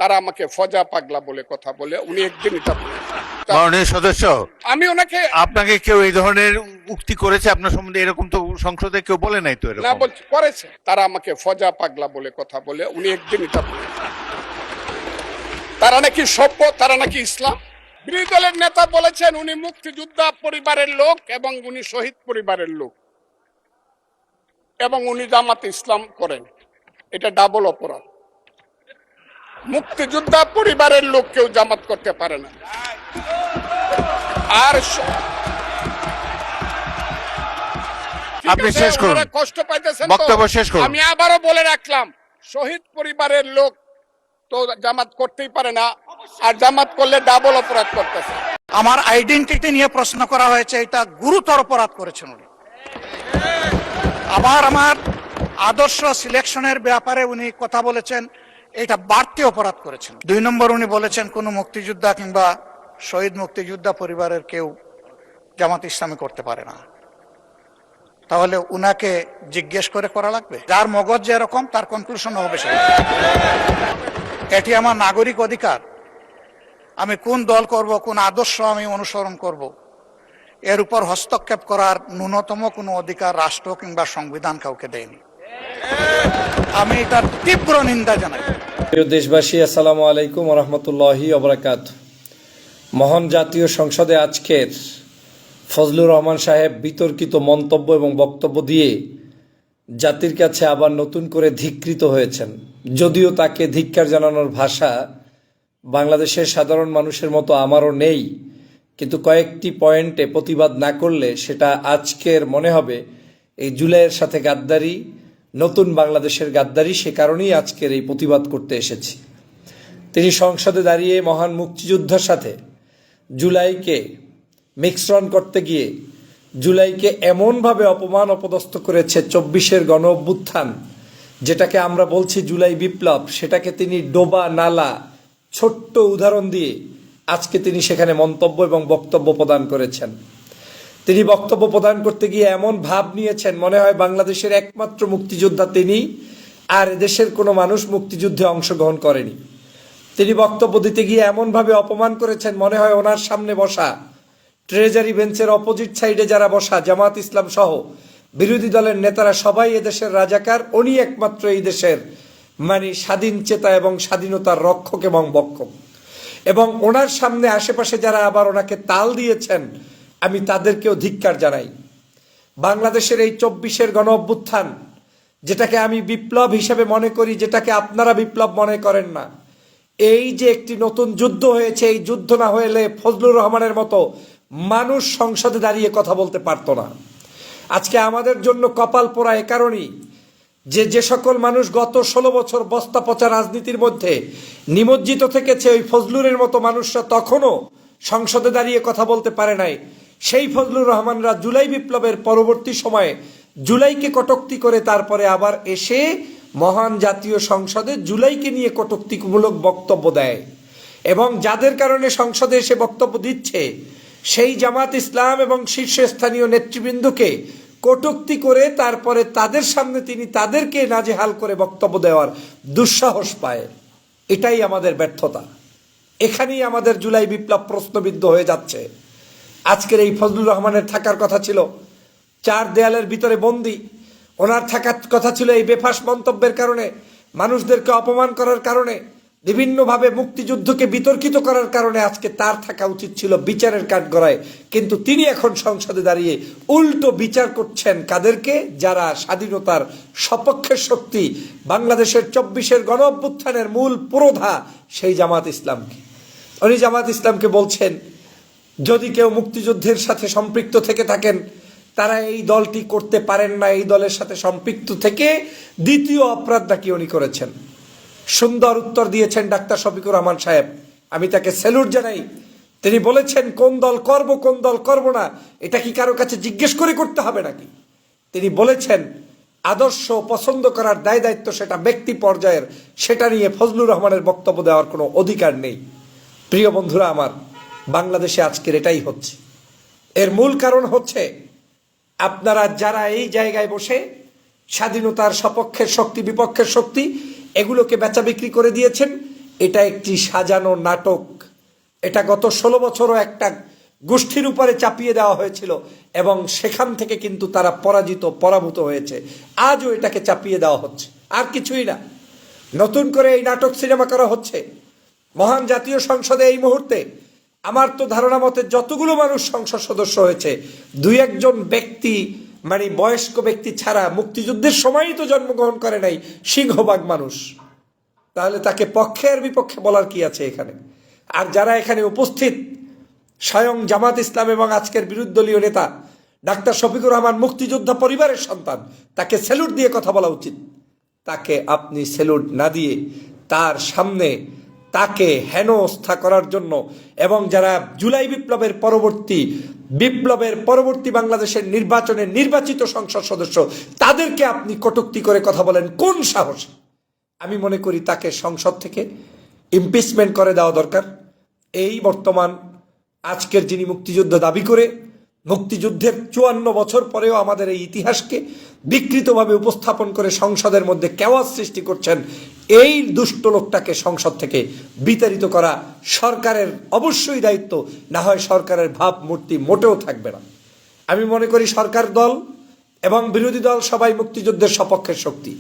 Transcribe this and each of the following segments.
তারা আমাকে ফজা পাগলা বলে কথা বলে, উনি একদিন এটা মাননীয় সদস্য, আমি ওনাকে আপনাকে কেউ এই ধরনের উক্তি করেছে আপনার সম্বন্ধে? এরকম তো সংসদে কেউ বলে নাই তো না এরকম। বলছি করেছে, তারা আমাকে ফজা পাগলা বলে কথা বলে, উনি একদিন এটা তারা নাকি সভ্য, তারা নাকি ইসলাম। বিরোধী দলের নেতা বলেছেন উনি মুক্তিযোদ্ধা পরিবারের লোক এবং উনি শহীদ পরিবারের লোক এবং উনি জামাতে ইসলাম করেন। এটা ডাবল অপরাধ। মুক্তিযোদ্ধা পরিবারের লোক কেউ জামাত করতে পারে না। আর আপনি শেষ করুন, কষ্ট পাইতেছেন, বক্তব্য শেষ করুন। আমি আবারও বলে রাখলাম, শহীদ পরিবারের লোক তো জামাত করতেই পারে না, আর জামাত করলে ডাবল অপরাধ করতেছে। আমার আইডেন্টিটি নিয়ে প্রশ্ন করা হয়েছে, এটা গুরুতর অপরাধ করেছেন উনি। আমার আদর্শ সিলেকশনের ব্যাপারে উনি কথা বলেছেন, এটা বাড়তি অপরাধ করেছেন। 2 নম্বর, উনি বলেছেন কোন মুক্তিযোদ্ধা কিংবা শহীদ মুক্তিযোদ্ধা পরিবারের কেউ জামাত ইসলামী করতে পারে না। তাহলে উনাকে জিজ্ঞেস করে করা লাগবে, যার মগজ যেরকম তার কনক্লুশন হবে সেই। এটি আমার নাগরিক অধিকার। আমি কোন দল করব, কোন আদর্শ আমি অনুসরণ করব, এর উপর হস্তক্ষেপ করার ন্যূনতম কোনো অধিকার রাষ্ট্র কিংবা সংবিধান কাউকে দেয়নি। আমি এটার তীব্র নিন্দা জানাই। প্রিয় দেশবাসী, আসসালামু আলাইকুম ওয়া রাহমাতুল্লাহি ওয়া বারাকাতুহু। মহান জাতীয় সংসদে আজকের ফজলুর রহমান সাহেব বিতর্কিত মন্তব্য এবং বক্তব্য দিয়ে জাতির কাছে আবার নতুন করে ধিক্কৃত হয়েছেন। যদিও তাকে ধিক্কার জানানোর ভাষা বাংলাদেশের সাধারণ মানুষের মতো আমারও নেই, কিন্তু কয়েকটি পয়েন্টে প্রতিবাদ না করলে সেটা আজকের মনে হবে এই জুলাইয়ের সাথে গাদ্দারি, নতুন বাংলাদেশের গাদ্দারি। সে কারণেই আজকের এই প্রতিবাদ করতে এসেছি। তিনি সংসদে দাঁড়িয়ে মহান মুক্তিযুদ্ধের সাথে জুলাইকে মিশ্রণ করতে গিয়ে জুলাইকে এমনভাবে অপমান অপদস্থ করেছে, 24-এর গণ অভ্যুত্থান যেটাকে আমরা বলছি জুলাই বিপ্লব, সেটাকে তিনি ডোবা নালা ছোট্ট উদাহরণ দিয়ে আজকে তিনি সেখানে মন্তব্য এবং বক্তব্য প্রদান করেছেন। তিনি বক্তব্য প্রদান করতে গিয়ে এমন ভাব নিয়েছেন মনে হয় বাংলাদেশের একমাত্র মুক্তিযোদ্ধা তিনি, আর দেশের কোনো মানুষ মুক্তিযুদ্ধে অংশগ্রহণ করেনি। তিনি বক্তব্য দিতে গিয়ে এমনভাবে অপমান করেছেন মনে হয় ওনার সামনে বসা ট্রেজারি বেঞ্চের অপোজিট সাইডে যারা বসা জামাত ইসলাম সহ বিরোধী দলের নেতারা সবাই এদেশের রাজাকার, উনি একমাত্র এই দেশের স্বাধীন চেতা এবং স্বাধীনতার রক্ষক এবং বক্ষক। এবং ওনার সামনে আশেপাশে যারা আবার ওনাকে তাল দিয়েছেন, আমি তাদেরকেও ধিক্কার জানাই। বাংলাদেশের এই 24-এর গণ অভ্যুত্থান যেটাকে আমি বিপ্লব হিসেবে মনে করি, যেটাকে আপনারা বিপ্লব মনে করেন না, এই যে একটি নতুন যুদ্ধ হয়েছে, এই যুদ্ধ না হলে ফজলুর রহমানের মতো মানুষ সংসদে দাঁড়িয়ে কথা বলতে পারতো না। আজকে আমাদের জন্য কপাল পোড়া এ কারণেই যে সকল মানুষ গত 16 বছর বস্তা পচা রাজনীতির মধ্যে নিমজ্জিত থেকেছে, ওই ফজলুরের মতো মানুষরা তখনও সংসদে দাঁড়িয়ে কথা বলতে পারে নাই। সেই ফজলুর রহমানরা জুলাই বিপ্লবের পরবর্তী সময়ে জুলাইকে কটূক্তি করে তারপরে আবার এসে মহান জাতীয় সংসদে জুলাইকে নিয়ে কটূক্তিমূলক বক্তব্য দেয়, এবং যাদের কারণে সংসদে এসে বক্তব্য দিচ্ছে সেই জামাত ইসলাম এবং শীর্ষস্থানীয় নেতৃবৃন্দকে কটূক্তি করে তারপরে তাদের সামনে তিনি তাদেরকে নাজেহাল করে বক্তব্য দেওয়ার দুঃসাহস পায়। এটাই আমাদের ব্যর্থতা। এখানেই আমাদের জুলাই বিপ্লব প্রশ্নবিদ্ধ হয়ে যাচ্ছে। আজকের এই ফজলুর রহমানের থাকার কথা ছিল 4 দেয়ালের ভিতরে বন্দী, ওনার থাকার কথা ছিল এই বেফাস মন্তব্যের কারণে, মানুষদেরকে অপমান করার কারণে, বিভিন্নভাবে মুক্তিযুদ্ধকে বিতর্কিত করার কারণে আজকে তার থাকা উচিত ছিল বিচারের কাঠগড়ায়। কিন্তু তিনি এখন সংসদে দাঁড়িয়ে উল্টো বিচার করছেন কাদেরকে? যারা স্বাধীনতার সপক্ষের শক্তি, বাংলাদেশের 24-এর গণ অভ্যুত্থানের মূল পুরোধা সেই জামাত ইসলামকে। উনি জামাত ইসলামকে বলছেন যদি কেউ মুক্তিযুদ্ধের সাথে সম্পৃক্ত থেকে থাকেন তারা এই দলটি করতে পারেন না, এই দলের সাথে সম্পৃক্ত থেকে দ্বিতীয় অপরাধ নাকি উনি করেছেন। সুন্দর উত্তর দিয়েছেন ডাক্তার শফিকুর রহমান সাহেব, আমি তাকে স্যালুট জানাই। তিনি বলেছেন কোন দল করব কোন দল করব না এটা কি কারো কাছে জিজ্ঞেস করে করতে হবে নাকি? তিনি বলেছেন আদর্শ পছন্দ করার দায় দায়িত্ব সেটা ব্যক্তি পর্যায়ের, সেটা নিয়ে ফজলুর রহমানের বক্তব্য দেওয়ার কোনো অধিকার নেই। প্রিয় বন্ধুরা আমার, বাংলাদেশে আজকের এটাই হচ্ছে। এর মূল কারণ হচ্ছে আপনারা যারা এই জায়গায় বসে স্বাধীনতার সপক্ষের শক্তি বিপক্ষের শক্তি এগুলোকে বেচা বিক্রি করে দিয়েছেন, এটা একটি সাজানো নাটক। এটা গত 16 বছরও একটা গোষ্ঠীর উপরে চাপিয়ে দেওয়া হয়েছিল এবং সেখান থেকে কিন্তু তারা পরাভূত হয়েছে। আজও এটাকে চাপিয়ে দেওয়া হচ্ছে, আর কিছুই না। নতুন করে এই নাটক সিনেমা করা হচ্ছে। মহান জাতীয় সংসদে এই মুহূর্তে আমার তো ধারণা মতে যতগুলো মানুষ সংসদ সদস্য হয়েছে, 2-1 ব্যক্তি মানে বয়স্ক ব্যক্তি ছাড়া মুক্তিযুদ্ধের সময়ই তো জন্মগ্রহণ করে নাই সিংহভাগ মানুষ। তাহলে তাকে পক্ষে আর বিপক্ষে বলার কি আছে এখানে? আর যারা এখানে উপস্থিত, স্বয়ং জামাত ইসলাম এবং আজকের বিরোধীদলীয় নেতা ডাক্তার শফিকুর রহমান মুক্তিযোদ্ধা পরিবারের সন্তান, তাকে স্যালুট দিয়ে কথা বলা উচিত। তাকে আপনি স্যালুট না দিয়ে তার সামনে তাকে হেনস্থা করার জন্য, এবং যারা জুলাই বিপ্লবের পরবর্তী বাংলাদেশের নির্বাচনে নির্বাচিত সংসদ সদস্য, তাদেরকে আপনি কটূক্তি করে কথা বলেন কোন সাহস? আমি মনে করি তাকে সংসদ থেকে ইমপিচমেন্ট করে দেওয়া দরকার। এই বর্তমান আজকের যিনি মুক্তিযুদ্ধ দাবি করে মুক্তিযুদ্ধের 54 বছর পরেও আমাদের এই ইতিহাসকে বিকৃতভাবে উপস্থাপন করে সংসদের মধ্যে কেওয়াস সৃষ্টি করছেন, এই দুষ্ট লোকটাকে সংসদ থেকে বিতাড়িত করা সরকারের অবশ্যই দায়িত্ব। না হয় সরকারের ভাবমূর্তি মোটেও থাকবে না। আমি মনে করি সরকার দল এবং বিরোধী দল সবাই মুক্তিযুদ্ধের সপক্ষের শক্তি।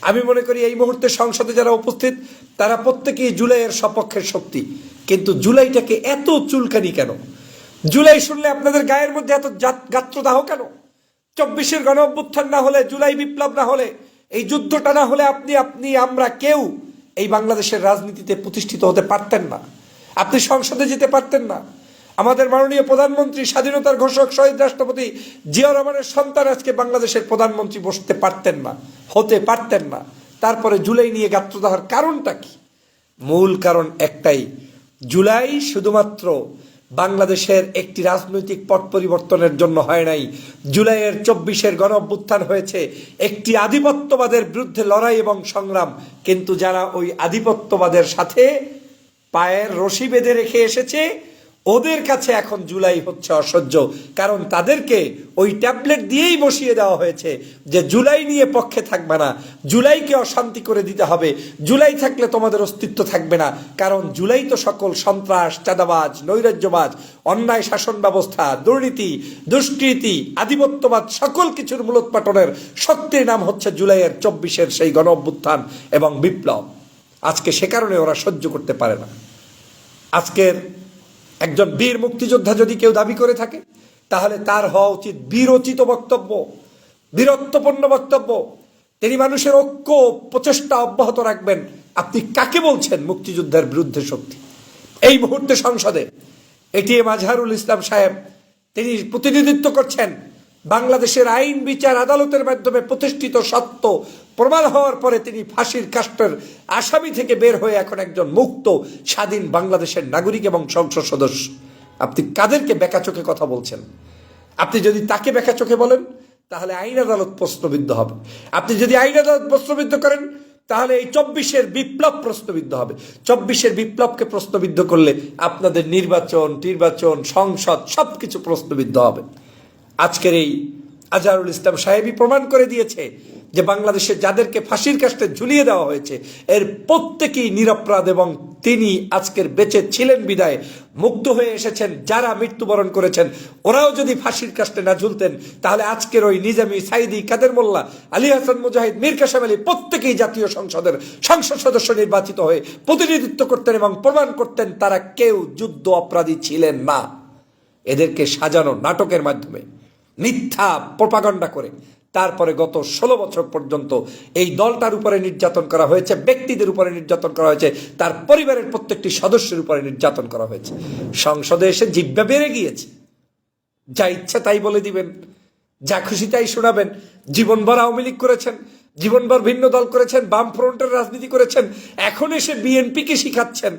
আমি মনে করি এই মুহূর্তে সংসদে যারা উপস্থিত তারা প্রত্যেকেই জুলাইয়ের সপক্ষের শক্তি। কিন্তু জুলাইটাকে এত চুলকানি কেন? জুলাই শুনলে আপনাদের গায়ের মধ্যে এত গাত্রদাহ কেন? 24-এর গণ অভ্যুত্থান না হলে, জুলাই বিপ্লব না হলে, এই যুদ্ধটা না হলে আমরা কেউ এই বাংলাদেশের রাজনীতিতে প্রতিষ্ঠিত হতে পারতেন না। আপনি সংসদে যেতে পারতেন না। আমাদের মাননীয় প্রধানমন্ত্রী, স্বাধীনতার ঘোষক শহীদ রাষ্ট্রপতি জিয়াউর রহমানের সন্তান আজকে বাংলাদেশের প্রধানমন্ত্রী হতে পারতেন না। তারপরে জুলাই নিয়ে গাত্রদাহর কারণটা কি? মূল কারণ একটাই, জুলাই শুধুমাত্র বাংলাদেশের একটি রাজনৈতিক পট পরিবর্তনের জন্য হয় নাই। জুলাইয়ের 24-এর গণ অভ্যুত্থান হয়েছে একটি আধিপত্যবাদের বিরুদ্ধে লড়াই এবং সংগ্রাম। কিন্তু যারা ওই আধিপত্যবাদের সাথে পায়ের রশি বেঁধে রেখে এসেছে, ওদের কাছে এখন জুলাই হচ্ছে অসহ্য। কারণ তাদেরকে ওই ট্যাবলেট দিয়েই বসিয়ে দেওয়া হয়েছে যে জুলাই নিয়ে পক্ষে থাকবে না, জুলাইকে অশান্তি করে দিতে হবে, জুলাই থাকলে তোমাদের অস্তিত্ব থাকবে না। কারণ জুলাই তো সকল সন্ত্রাস, চাঁদাবাজ, নৈরাজ্যবাজ, অন্যায় শাসন ব্যবস্থা, দুর্নীতি, দুষ্কৃতি, আধিপত্যবাদ সকল কিছুর মূলোৎপাটনের শক্তির নাম হচ্ছে জুলাইয়ের 24-এর সেই গণ অভ্যুত্থান এবং বিপ্লব। আজকে সে কারণে ওরা সহ্য করতে পারে না। আজকের একজন বীর মুক্তিযোদ্ধা যদি কেউ দাবি করে থাকে, তাহলে তার হওয়া উচিত বীরোচিত বক্তব্য, বীরত্বপূর্ণ বক্তব্য। তিনি মানুষের ঐক্য প্রচেষ্টা অব্যাহত রাখবেন। আপনি কাকে বলছেন মুক্তিযুদ্ধের বিরুদ্ধে শক্তি? এই মুহূর্তে সংসদে এটিএম আজহারুল ইসলাম সাহেব, তিনি প্রতিনিধিত্ব করছেন বাংলাদেশের আইন বিচার আদালতের মাধ্যমে প্রতিষ্ঠিত সত্য প্রমাণ হওয়ার পরে তিনি ফাঁসির কাষ্ঠের আসামি থেকে বের হয়ে এখন একজন মুক্ত স্বাধীন বাংলাদেশের নাগরিক এবং সংসদ সদস্য। আপনি কাদেরকে বেকা চোখে কথা বলছেন? আপনি যদি তাকে বেকা চোখে বলেন তাহলে আইন আদালত প্রশ্নবিদ্ধ হবে। আপনি যদি আইন আদালত প্রশ্নবিদ্ধ করেন তাহলে এই 24-এর বিপ্লব প্রশ্নবিদ্ধ হবে। 24-এর বিপ্লবকে প্রশ্নবিদ্ধ করলে আপনাদের নির্বাচন, সংসদ সবকিছু প্রশ্নবিদ্ধ হবে। আজকের এই আজহারুল ইসলাম সাহেবই প্রমাণ করে দিয়েছে যে বাংলাদেশে যাদেরকে ফাঁসির কাস্টে ঝুলিয়ে দেওয়া হয়েছে এর প্রত্যেকেই নিরপরাধ, এবং তিনি আজকের বেঁচে ছিলেন বিদায় মুক্ত হয়ে এসেছেন। যারা মৃত্যুবরণ করেছেন ওরাও যদি ফাঁসির কাস্টে না ঝুলতেন তাহলে আজকের ওই নিজামী, সাইদি, কাদের মোল্লা, আলী হাসান মুজাহিদ, মীর কাসেম আলী প্রত্যেকেই জাতীয় সংসদের সংসদ সদস্য নির্বাচিত হয়ে প্রতিনিধিত্ব করতেন এবং প্রমাণ করতেন তারা কেউ যুদ্ধ অপরাধী ছিলেন না। এদেরকে সাজানো নাটকের মাধ্যমে মিথ্যা প্রোপাগান্ডা করে তারপরে গত 16 বছর পর্যন্ত এই দলটার উপরে নির্যাতন করা হয়েছে, ব্যক্তিদের উপরে নির্যাতন করা হয়েছে, তার পরিবারের প্রত্যেকটি সদস্যের উপরে নির্যাতন করা হয়েছে। সংসদে এসে জিহ্বা বেড়ে গিয়েছে, যা ইচ্ছা তাই বলে দিবেন, যা খুশি তাই শোনাবেন। জীবনভর আওয়ামী লীগ করেছেন, জীবনভর ভিন্ন দল করেছেন, বামফ্রন্টের রাজনীতি করেছেন, এখন এসে বিএনপিকে শিখাচ্ছেন।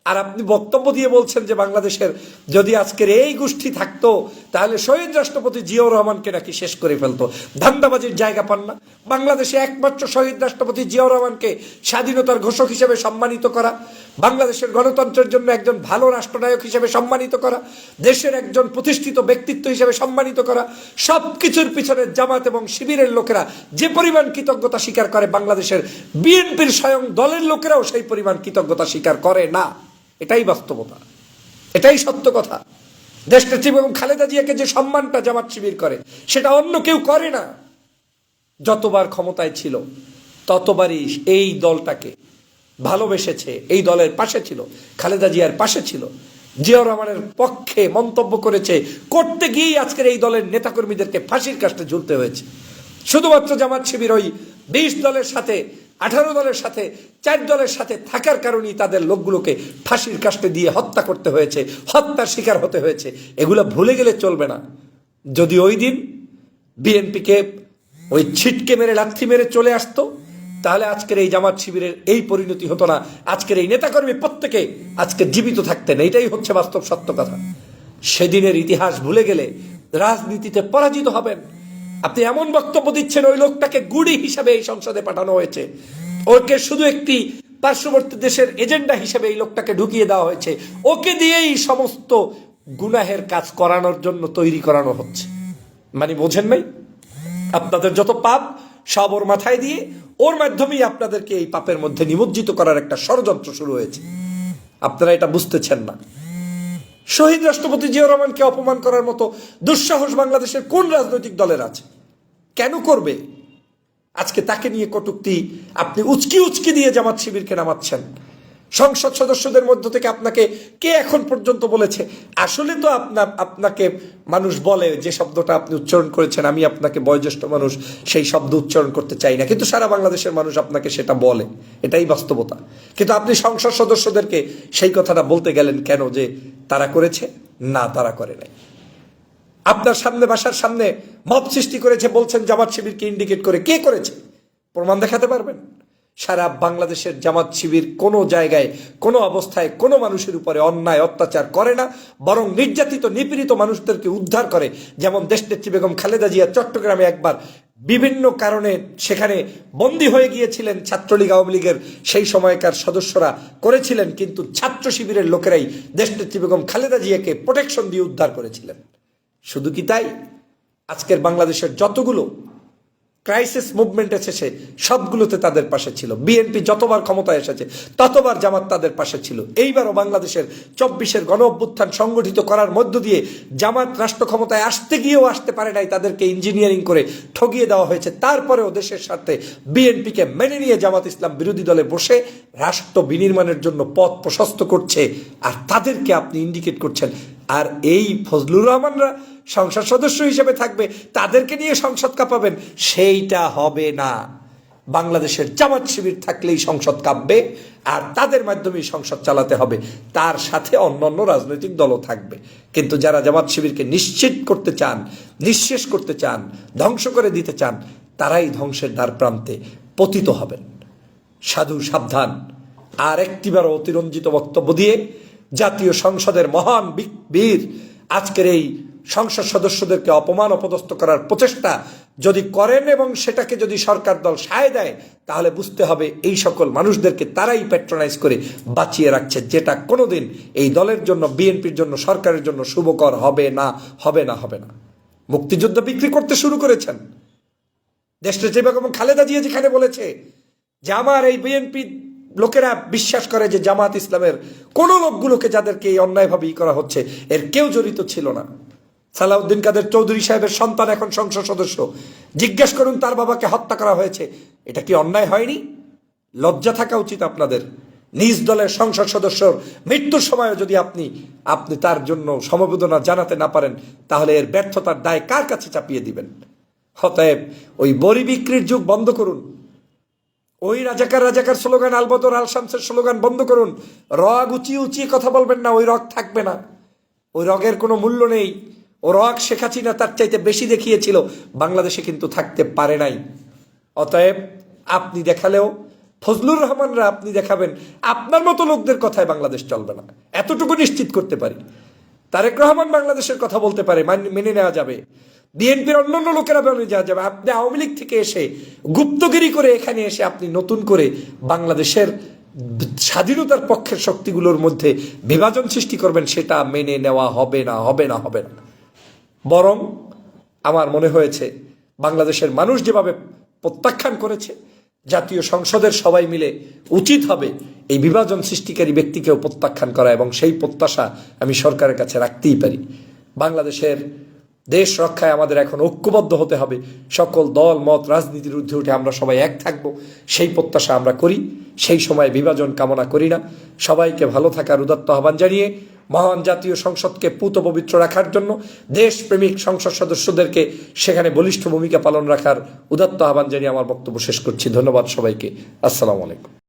আর আপনি বক্তব্য দিয়ে বলছেন যে বাংলাদেশের যদি আজকের এই গোষ্ঠী থাকতো তাহলে শহীদ রাষ্ট্রপতি জিয়াউর রহমানকে নাকি শেষ করে ফেলতো। ধান্দাবাজির জায়গা পান না? বাংলাদেশে একমাত্র শহীদ রাষ্ট্রপতি জিয়াউর রহমানকে স্বাধীনতার ঘোষক হিসেবে সম্মানিত করা, বাংলাদেশের গণতন্ত্রের জন্য একজন ভালো রাষ্ট্রনায়ক হিসেবে সম্মানিত করা, দেশের একজন প্রতিষ্ঠিত ব্যক্তিত্ব হিসেবে সম্মানিত করা, সবকিছুর পিছনে জামাত এবং শিবিরের লোকেরা যে পরিমাণ কৃতজ্ঞতা স্বীকার করে, বাংলাদেশের বিএনপির স্বয়ং দলের লোকেরাও সেই পরিমাণ কৃতজ্ঞতা স্বীকার করে না। এটাই বাস্তবতা, এটাই সত্য কথা। দেশনেত্রী বেগম খালেদা জিয়াকে যে সম্মানটা জামাত শিবির করে সেটা অন্য কেউ করে না। যতবার ক্ষমতায় ছিল ততবারই এই দলটাকে ভালোবেসেছে, এই দলের পাশে ছিল, খালেদা জিয়ার পাশে ছিল, জিয়াউর রহমানের পক্ষে মন্তব্য করেছে, করতে গিয়েই আজকের এই দলের নেতাকর্মীদেরকে ফাঁসির কাস্টে ঝুলতে হয়েছে। শুধুমাত্র জামাত শিবির ওই 20 দলের সাথে 18 দলের সাথে 4 দলের সাথে থাকার কারণেই তাদের লোকগুলোকে ফাঁসির কাস্টে দিয়ে হত্যা করতে হয়েছে, হত্যার শিকার হতে হয়েছে। এগুলো ভুলে গেলে চলবে না। যদি ওই দিন বিএনপিকে ওই ছিটকে মেরে লাথি মেরে চলে আসতো তাহলে আজকের এই জামাত শিবিরের এই পরিণতি হতো না। আজকের এই নেতাকর্মী প্রত্যেকে আজকে জীবিত থাকতেন। এইটাই হচ্ছে বাস্তব সত্য কথা। সেদিনের ইতিহাস ভুলে গেলে রাজনীতিতে পরাজিত হবেন। আপনি এমন বক্তব্য দিচ্ছেন ওই লোকটাকে গুড়ি হিসাবে এই সংসদে পাঠানো হয়েছে, ওকে শুধু একটি পার্শ্ববর্তী দেশের এজেন্ডা হিসেবে এই লোকটাকে ঢুকিয়ে দেওয়া হয়েছে, ওকে দিয়েই সমস্ত গুনাহের কাজ করানোর জন্য তৈরি করানো হচ্ছে। মানে বোঝেন নাই? আপনাদের যত পাপ সব ওর মাথায় দিয়ে ওর মাধ্যমেই আপনাদেরকে এই পাপের মধ্যে নিমজ্জিত করার একটা ষড়যন্ত্র শুরু হয়েছে। আপনারা এটা বুঝতেছেন না। শহীদ রাষ্ট্রপতি জিয়াউর রহমানকে অপমান করার মতো দুঃসাহস বাংলাদেশের কোন রাজনৈতিক দলের আছে? কেন করবে? আজকে তাকে নিয়ে কটূক্তি আপনি উচকি উচকি দিয়ে জামাত শিবিরকে নামাচ্ছেন। সংসদ সদস্যদের মধ্য থেকে আপনাকে কে এখন পর্যন্ত বলেছে? আসলে তো আপনাকে মানুষ বলে যে শব্দটা আপনি উচ্চারণ করেছেন, আমি আপনাকে বয়োজ্যেষ্ঠ মানুষ, সেই শব্দ উচ্চারণ করতে চাই না, কিন্তু সারা বাংলাদেশের মানুষ আপনাকে সেটা বলে। এটাই বাস্তবতা। কিন্তু আপনি সংসদ সদস্যদেরকে সেই কথাটা বলতে গেলেন কেন যে তারা করেছে? না, তারা করে নাই। আপনার সামনে, বাসার সামনে মব সৃষ্টি করেছে বলছেন জামাত শিবিরকে ইন্ডিকেট করে। কে করেছে? প্রমাণ দেখাতে পারবেন? সারা বাংলাদেশের জামাত শিবির কোনো জায়গায় কোনো অবস্থায় কোনো মানুষের উপরে অন্যায় অত্যাচার করে না, বরং নির্যাতিত নিপীড়িত মানুষদেরকে উদ্ধার করে। যেমন দেশনেত্রী বেগম খালেদা জিয়া চট্টগ্রামে একবার বিভিন্ন কারণে সেখানে বন্দী হয়ে গিয়েছিলেন, ছাত্রলীগ আওয়ামী লীগের সেই সময়কার সদস্যরা করেছিলেন, কিন্তু ছাত্র শিবিরের লোকেরাই দেশনেত্রী বেগম খালেদা জিয়াকে প্রোটেকশন দিয়ে উদ্ধার করেছিলেন। শুধু কি তাই? আজকের বাংলাদেশের যতগুলো ক্রাইসিস মুভমেন্ট এসেছে সবগুলোতে তাদের পাশে ছিল। বিএনপি যতবার ক্ষমতায় এসেছে ততবার জামাত তাদের পাশে ছিল। এইবারও বাংলাদেশের 24-এর গণ অভ্যুত্থান সংগঠিত করার মধ্য দিয়ে জামাত রাষ্ট্র ক্ষমতায় আসতে গিয়েও আসতে পারে নাই, তাদেরকে ইঞ্জিনিয়ারিং করে ঠগিয়ে দেওয়া হয়েছে। তারপরেও দেশের সাথে বিএনপিকে মেনে নিয়ে জামাত ইসলাম বিরোধী দলে বসে রাষ্ট্র বিনির্মাণের জন্য পথ প্রশস্ত করছে, আর তাদেরকে আপনি ইন্ডিকেট করছেন। আর এই ফজলুর রহমানরা সংসদ সদস্য হিসেবে থাকবে, তাদেরকে নিয়ে সংসদ কাঁপাবেন, সেইটা হবে না। বাংলাদেশের জামাত শিবির থাকলেই সংসদ কাঁপবে, আর তাদের মাধ্যমেই সংসদ চালাতে হবে। তার সাথে অন্যান্য রাজনৈতিক দলও থাকবে। কিন্তু যারা জামাত শিবিরকে নিশ্চিত করতে চান, নিঃশেষ করতে চান, ধ্বংস করে দিতে চান, তারাই ধ্বংসের দ্বার প্রান্তে পতিত হবেন। সাধু সাবধান। আর একটিবারও অতিরঞ্জিত বক্তব্য দিয়ে জাতীয় সংসদের মহান বীর আজকের এই সংসদ সদস্যদেরকে অপমান অপদস্থ করার প্রচেষ্টা যদি করেন এবং সেটাকে যদি সরকার দল সায় দেয়, তাহলে বুঝতে হবে এই সকল মানুষদেরকে তারাই প্যাট্রোনাইজ করে বাঁচিয়ে রাখছে, যেটা কোনোদিন এই দলের জন্য, বিএনপির জন্য, সরকারের জন্য শুভকর হবে না, হবে না, হবে না। মুক্তিযুদ্ধ বিক্রি করতে শুরু করেছেন। দেশনেত্রী বেগম খালেদা জিয়া যেখানে বলেছে যে আমার এই বিএনপি লোকেরা বিশ্বাস করে যে জামাত ইসলামের কোন লোকগুলোকে যাদেরকে এই অন্যায়ভাবে করা হচ্ছে এর কেউ জড়িত ছিল না। সালাউদ্দিন কাদের চৌধুরী সাহেবের সন্তান এখন সংসদ সদস্য। জিজ্ঞেস করুন তার বাবাকে হত্যা করা হয়েছে, এটা কি অন্যায় হয়নি? লজ্জা থাকা উচিত আপনাদের। নিজ দলের সংসদ সদস্যর মৃত্যুর সময়ও যদি আপনি তার জন্য সমবেদনা জানাতে না পারেন, তাহলে এর ব্যর্থতার দায় কার কাছে চাপিয়ে দিবেন? অতএব ওই বড়ি বিক্রির যুগ বন্ধ করুন। ওই রাজাকার স্লোগান, আলবদর আল শামসের স্লোগান বন্ধ করুন। রগ উঁচিয়ে কথা বলবেন না, ওই রগ থাকবে না। ওই রগের কোনো মূল্য নেই। ও রগ শেখ হাসিনা তার চাইতে বেশি দেখিয়েছিল, বাংলাদেশে কিন্তু থাকতে পারে নাই। অতএব আপনি দেখালেও ফজলুর রহমানরা আপনি দেখাবেন আপনার মতো লোকদের কথায় বাংলাদেশ চলবে না, এতটুকু নিশ্চিত করতে পারি। তারেক রহমান বাংলাদেশের কথা বলতে পারে, মেনে নেওয়া যাবে, বিএনপির অন্যান্য লোকেরা মেনে যাওয়া যাবে। আপনি আওয়ামী লীগ থেকে এসে গুপ্তগিরি করে এখানে এসে আপনি নতুন করে বাংলাদেশের স্বাধীনতার পক্ষের শক্তিগুলোর মধ্যে বিভাজন সৃষ্টি করবেন, সেটা মেনে নেওয়া হবে না, হবে না, হবে না। বরং আমার মনে হয়েছে বাংলাদেশের মানুষ যেভাবে প্রত্যাখ্যান করেছে, জাতীয় সংসদের সবাই মিলে উচিত হবে এই বিভাজন সৃষ্টিকারী ব্যক্তিকেও প্রত্যাখ্যান করা, এবং সেই প্রত্যাশা আমি সরকারের কাছে রাখতেই পারি। বাংলাদেশের দেশ রক্ষায় আমাদের এখন ঐক্যবদ্ধ হতে হবে, সকল দল মত রাজনীতির ঊর্ধ্বে উঠে আমরা সবাই এক থাকব, সেই প্রত্যাশা আমরা করি। সেই সময় বিভাজন কামনা করি না। সবাইকে ভালো থাকার উদাত্ত আহ্বান জানিয়ে মহান জাতীয় সংসদকে পুত পবিত্র রাখার জন্য দেশপ্রেমিক সংসদ সদস্যদেরকে সেখানে বলিষ্ঠ ভূমিকা পালন রাখার উদাত্ত আহ্বান জানিয়ে আমার বক্তব্য শেষ করছি। ধন্যবাদ সবাইকে। আসসালামু আলাইকুম।